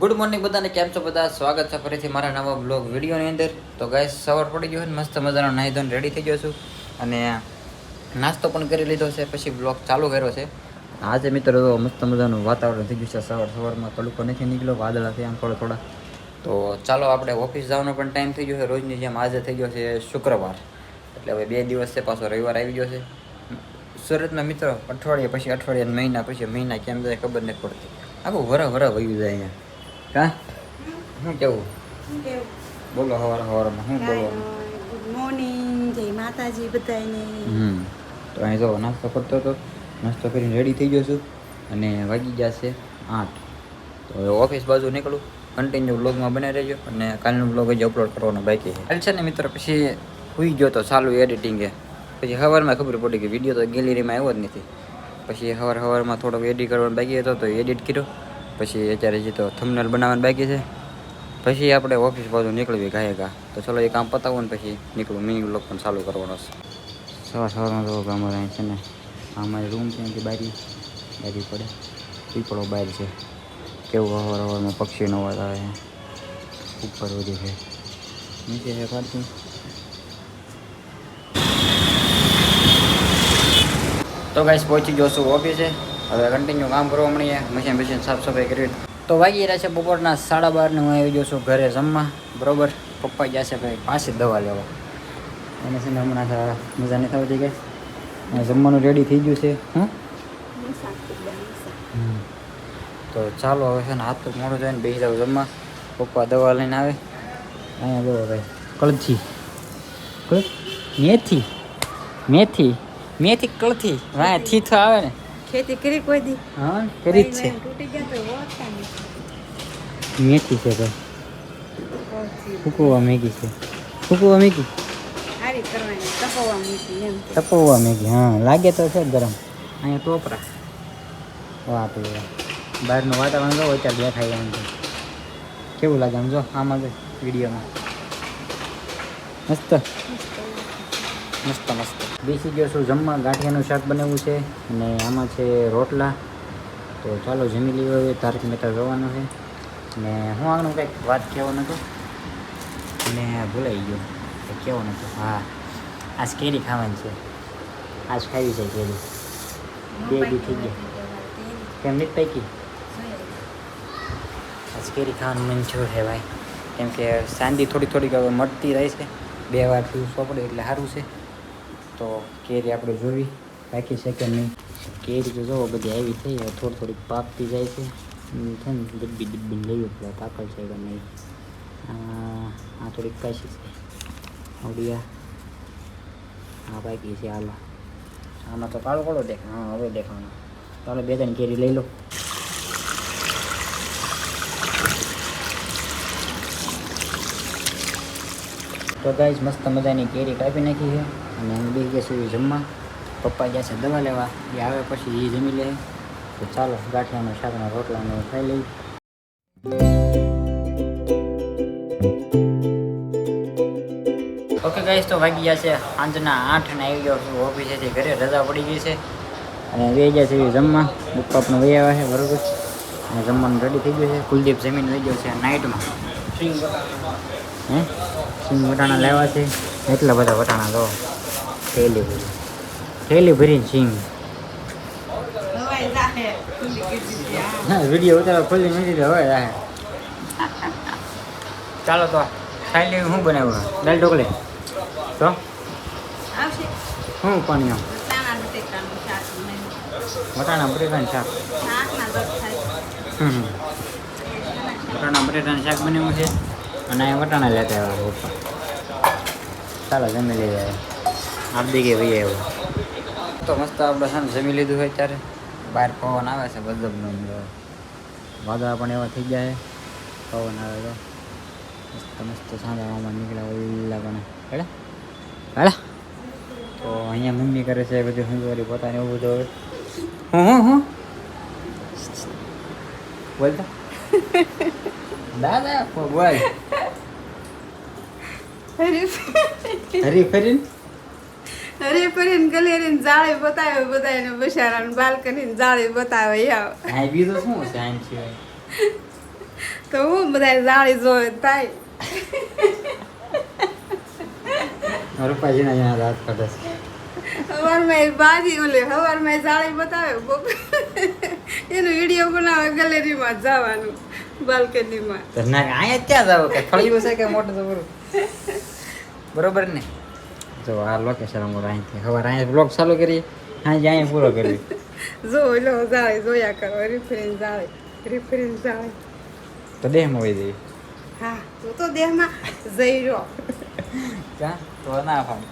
Good morning બધાને, કેમ છો બધા? સ્વાગત છે ફરીથી મારા નવા બ્લોગ વિડીયોની અંદર. તો ગાઈસ સવાર પડી ગયો છે, મસ્ત મજાનો નાહી ધોઈને રેડી થઈ ગયો છું અને નાસ્તો પણ કરી લીધો છે, પછી બ્લોગ ચાલુ કર્યો છે. આજે મિત્રો મસ્ત મજાનું વાતાવરણ થઈ ગયું છે. સવારમાં તડકો નથી નીકળ્યો, વાદળા છે આમ થોડા. તો ચાલો આપણે ઓફિસ જવાનો પણ ટાઈમ થઈ ગયો છે. રોજની જેમ આજે થઈ ગયો છે શુક્રવાર, એટલે હવે 2 દિવસ છે, પાછો રવિવાર આવી ગયો છે. સુરતમાં મિત્રો અઠવાડિયા પછી અઠવાડિયા, મહિના પછી મહિના કેમ જાય ખબર નથી પડતી. આખું વરા વયું જાય અહીંયા. કા શું કેવું બોલો? સવારમાં શું બોલવાનું? ગુડ મોર્નિંગ, જય માતાજી બધાને. તો અહીં જો નાસ્તો કરતો હતો, નાસ્તો કરીને રેડી થઈ ગયો છું અને વાગી ગયા છે 8. તો હવે ઓફિસ બાજુ નીકળું. કન્ટિન્યુ બ્લોગમાં બને રહેજો અને કાલનો બ્લોગ જ અપલોડ કરવાનો બાકી છે. હાલ છે ને મિત્રો, પછી સુઈ ગયો તો ચાલુ એડિટિંગે. પછી સવારમાં ખબર પડી કે વિડીયો તો ગેલેરીમાં આવ્યો જ નથી. પછી સવારમાં થોડોક એડિટ કરવાનો બાકી હતો તો એડિટ કર્યો. પછી અત્યારે જે તો થંબનેલ બનાવવાનું બાકી છે. પછી આપણે ઓફિસ બાજુ નીકળવી ઘા. તો ચલો એ કામ પતાવું ને પછી નીકળું. મિની બ્લોગ પણ ચાલુ કરવાનો છે. સવારમાં તો ગામમાં છે ને, અમારી રૂમ છે કે બારી પડે, પીપળો બહાર છે. કેવું સવારમાં પક્ષીનો અવાજ આવે છે. ઉપર વધી છે, નીચે છે પાર્કિંગ. તો ગાઈસ પહોંચી ગયો છું ઓફિસે. હવે કન્ટિન્યુ કામ કરવા મળીએ. મશીન સાફ સફાઈ કરવી. તો વાગી રહ્યા છે બપોરના 12:30 ને હું આવી ગયો છું ઘરે જમવા. બરોબર, પપ્પા ગયા છે ભાઈ પાસે દવા લેવા. એને છે ને હમણાં મજા નથી આવતી ગઈ. જમવાનું રેડી થઈ ગયું છે. તો ચાલો હવે છે ને હાથ તો મોડું જાય ને બેસી જાવ જમવા. પપ્પા દવા લઈને આવે. અહીંયા જો ભાઈ કળથી મેથી કળથી વાય થીથ આવે ને. ખેતી કરી કોઈ દી? હા, કરી જ છે. તૂટી ગયા તો ઓળખતા નહીં. મેથી છે ભાઈ, ફૂકવા મેગી છે. ફૂકવા મેગી સારી કરવાની, તપવા મૂકી એમ. તપવા મેગી, હા લાગે તો છે ગરમ. અહીંયા ટોપરા. વાહ તો બહારનું વાતાવરણ જો અત્યારે દેખાય એમ. કેવું લાગે આમ જો, આમાં જો વિડીયોમાં મસ્ત બેસી ગયો છું જમવા. ગાંઠિયાનું શાક બનાવવું છે અને આમાં છે રોટલા. તો ચાલો જમી લઈએ. હવે તારક મહેતા જોવાનું છે ને હું આગળ કંઈક વાત કહેવાનું હતું ને ભૂલાઈ ગયો. કહેવાનું હતું, હા આજ કેરી ખાવાની છે. આજ ખાવી છે કેરી. 2 દી થઈ ગયા. કેમ નથી પૈકી? આજ કેરી ખાવાનું મન થયું છે ભાઈ. કેમ કે સાંદી થોડીક હવે મળતી રહે છે. 2 વાર પીવું પડે એટલે સારું છે. તો કેરી આપણે જોવી બાકી છે કે નહીં. કેરી તો જોવો બધી આવી થઈ. થોડીક પાકતી જાય છે. છે ને ડબ્બી લેવી પડે, પાકલ છે કે નહીં. આ થોડીક કાશી છે. આવડિયા આ બાકી છે. હાલો, આમાં તો કાળો દેખાય. હા હવે દેખાવાનો. ચાલો 2-3 કેરી લઈ લો. તો ગાઈસ મસ્ત મજાની કેરી કાપી નાખી છે અને અમે બેસી ગયા છીએ જમવા. પપ્પા ગયા છે દવા લેવા, એ આવે પછી એ જમી લે. તો ચાલો ગાંઠિયાના શાકના રોટલાને ખાઈ લઈ. ઓકે ગાઈસ, તો વાગી ગયા છે સાંજના 8 અને આવી ગયો છું ઓફિસેથી ઘરે. રજા પડી ગઈ છે અને વહી ગયા છે જમવા. પપ્પા પણ વહી આવ્યા છે બરોબર. અને જમવાનું રેડી થઈ ગયું છે. કુલદીપ જમીન વહી ગયો છે નાઇટમાં. સિંગ વટાણા લેવા છે. એટલા બધા વટાણા લો. થેલી ભરીને સિંગ. હા, વિડીયો ઉતારવા ખોલી નથી હવે રાહે. ચાલો તો ખાઈ લેવી. શું બનાવ્યું? દાલ ઢોકળી. તો શું પાણી? વટાણા બટેટાનું શાક. વટાણા બટેટાનું શાક બનાવ્યું છે અને અહીંયા વટાણા લેતા આવ્યા પપ્પા. ચાલો જમી લઈએ. આપી ગઈ ભાઈ એવું તો મસ્ત આપણે છે ને જમી લીધું હોય ત્યારે બહાર પવન આવે છે ગજબનો. વાદળા પણ એવા થઈ જાય. પવન આવે તો મસ્ત સાંજવામાં નીકળ્યા ઓલા પણ હેડા. તો અહીંયા મમ્મી કરે છે બધું હંજવારી પોતાને એવું બધું. હું બોલતા દાદા બોલ. હરી ગલેરીને જાળી બતાવે બધાને. બશારાને બાલ્કનીને જાળી બતાવે. આ બીજું શું છે આમ સિવાય? તો હું બધા જાળી જોવે થાય રૂપાજીના અહીંયા રાત કાઢે છે હવારમાં બાજી ઓલે હવારમાં જાળી બતાવે એનો વિડીયો બનાવે ગેલેરીમાં જવાનું બાલ્કનીમાં તો ના અહીંયા ક્યાં જાવ કે ફળિયું છે કે મોટું તો બરું બરોબર ને જો આ લોકેશન અમારું અહીંથી સવારે અહીંયા બ્લોગ ચાલુ કરીએ અહીંયા પૂરો કરીએ જો લો જાળી જોયા કરો રિફરન્સ જાળી તો દેહમાં વહી જઈએ હા તું તો દેહમાં જઈ રહ્યો ક્યાં તો ના ફાવે